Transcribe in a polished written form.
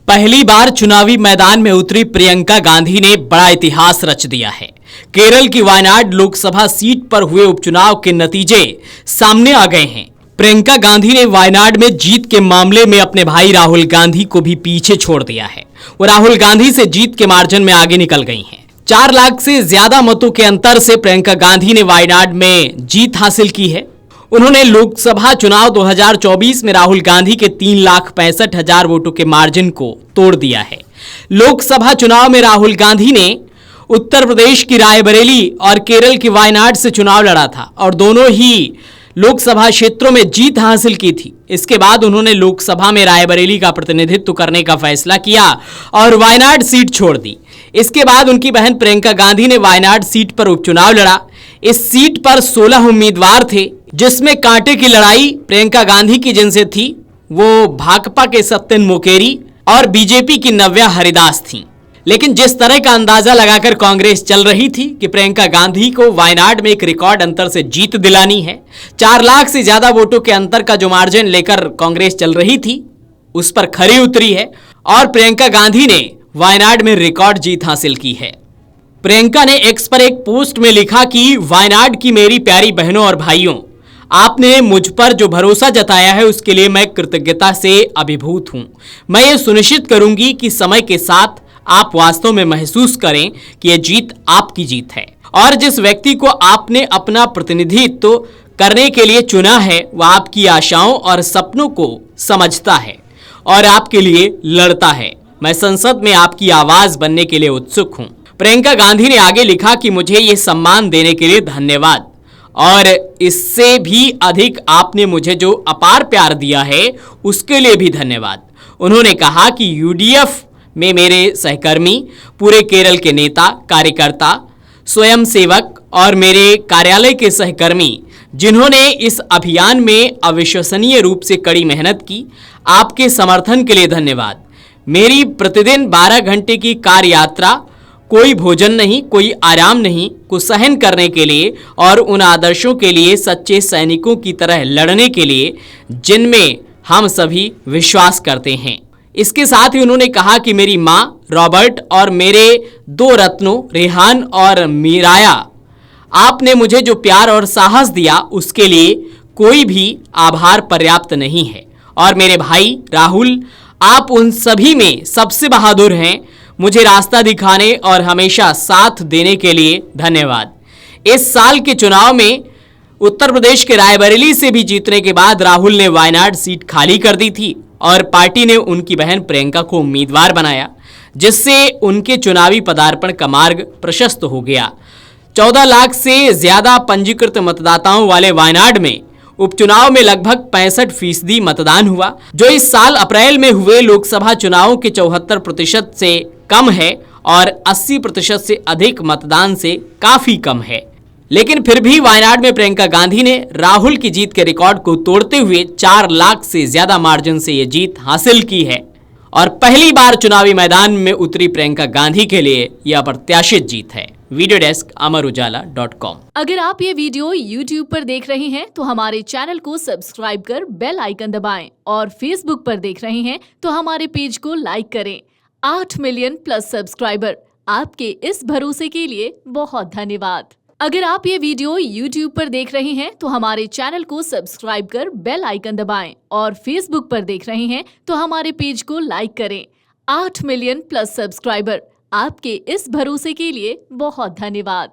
पहली बार चुनावी मैदान में उतरी प्रियंका गांधी ने बड़ा इतिहास रच दिया है। केरल की वायनाड लोकसभा सीट पर हुए उपचुनाव के नतीजे सामने आ गए हैं। प्रियंका गांधी ने वायनाड में जीत के मामले में अपने भाई राहुल गांधी को भी पीछे छोड़ दिया है। वो राहुल गांधी से जीत के मार्जिन में आगे निकल गई हैं। 4 लाख से ज्यादा मतों के अंतर से प्रियंका गांधी ने वायनाड में जीत हासिल की है। उन्होंने लोकसभा चुनाव 2024 में राहुल गांधी के 3,65,000 वोटों के मार्जिन को तोड़ दिया है। लोकसभा चुनाव में राहुल गांधी ने उत्तर प्रदेश की रायबरेली और केरल की वायनाड से चुनाव लड़ा था और दोनों ही लोकसभा क्षेत्रों में जीत हासिल की थी। इसके बाद उन्होंने लोकसभा में रायबरेली का प्रतिनिधित्व करने का फैसला किया और वायनाड सीट छोड़ दी। इसके बाद उनकी बहन प्रियंका गांधी ने वायनाड सीट पर उपचुनाव लड़ा। इस सीट पर 16 उम्मीदवार थे, जिसमें कांटे की लड़ाई प्रियंका गांधी की जिनसे थी वो भाकपा के सत्यन मोकेरी और बीजेपी की नव्या हरिदास थीं। लेकिन जिस तरह का अंदाजा लगाकर कांग्रेस चल रही थी कि प्रियंका गांधी को वायनाड में एक रिकॉर्ड अंतर से जीत दिलानी है, 4 लाख से ज्यादा वोटों के अंतर का जो मार्जिन लेकर कांग्रेस चल रही थी उस पर खरी उतरी है और प्रियंका गांधी ने वायनाड में रिकॉर्ड जीत हासिल की है। प्रियंका ने एक्स पर एक पोस्ट में लिखा कि वायनाड की मेरी प्यारी बहनों और भाइयों, आपने मुझ पर जो भरोसा जताया है उसके लिए मैं कृतज्ञता से अभिभूत हूं। मैं ये सुनिश्चित करूंगी कि समय के साथ आप वास्तव में महसूस करें कि यह जीत आपकी जीत है और जिस व्यक्ति को आपने अपना प्रतिनिधित्व करने के लिए चुना है वह आपकी आशाओं और सपनों को समझता है और आपके लिए लड़ता है। मैं संसद में आपकी आवाज बनने के लिए उत्सुक हूं। प्रियंका गांधी ने आगे लिखा कि मुझे ये सम्मान देने के लिए धन्यवाद और इससे भी अधिक आपने मुझे जो अपार प्यार दिया है उसके लिए भी धन्यवाद। उन्होंने कहा कि यूडीएफ में मेरे सहकर्मी, पूरे केरल के नेता, कार्यकर्ता, स्वयंसेवक और मेरे कार्यालय के सहकर्मी जिन्होंने इस अभियान में अविश्वसनीय रूप से कड़ी मेहनत की, आपके समर्थन के लिए धन्यवाद। मेरी प्रतिदिन 12 घंटे की कार यात्रा, कोई भोजन नहीं, कोई आराम नहीं, को सहन करने के लिए और उन आदर्शों के लिए सच्चे सैनिकों की तरह लड़ने के लिए जिनमें हम सभी विश्वास करते हैं। इसके साथ ही उन्होंने कहा कि मेरी माँ रॉबर्ट और मेरे 2 रत्नों रेहान और मीराया, आपने मुझे जो प्यार और साहस दिया उसके लिए कोई भी आभार पर्याप्त नहीं है। और मेरे भाई राहुल, आप उन सभी में सबसे बहादुर हैं। मुझे रास्ता दिखाने और हमेशा साथ देने के लिए धन्यवाद। इस साल के चुनाव में उत्तर प्रदेश के रायबरेली से भी जीतने के बाद राहुल ने वायनाड सीट खाली कर दी थी और पार्टी ने उनकी बहन प्रियंका को उम्मीदवार बनाया, जिससे उनके चुनावी पदार्पण का मार्ग प्रशस्त हो गया। 14 लाख से ज्यादा पंजीकृत मतदाताओं वाले वायनाड में उपचुनाव में लगभग 65% मतदान हुआ, जो इस साल अप्रैल में हुए लोकसभा चुनावों के 74% से कम है और 80% से अधिक मतदान से काफी कम है। लेकिन फिर भी वायनाड में प्रियंका गांधी ने राहुल की जीत के रिकॉर्ड को तोड़ते हुए 4 लाख से ज्यादा मार्जिन से ये जीत हासिल की है और पहली बार चुनावी मैदान में उतरी प्रियंका गांधी के लिए यह अप्रत्याशित जीत है। Video desk amarujala.com। अगर आप ये वीडियो YouTube पर देख रहे हैं तो हमारे चैनल को सब्सक्राइब कर बेल आइकन दबाएं और Facebook पर देख रहे हैं तो हमारे पेज को लाइक करें। 8 मिलियन प्लस सब्सक्राइबर, आपके इस भरोसे के लिए बहुत धन्यवाद। अगर आप ये वीडियो YouTube पर देख रहे हैं तो हमारे चैनल को सब्सक्राइब कर बेल आइकन दबाएं और Facebook पर देख रहे हैं तो हमारे पेज को लाइक करें। 8 मिलियन प्लस सब्सक्राइबर, आपके इस भरोसे के लिए बहुत धन्यवाद।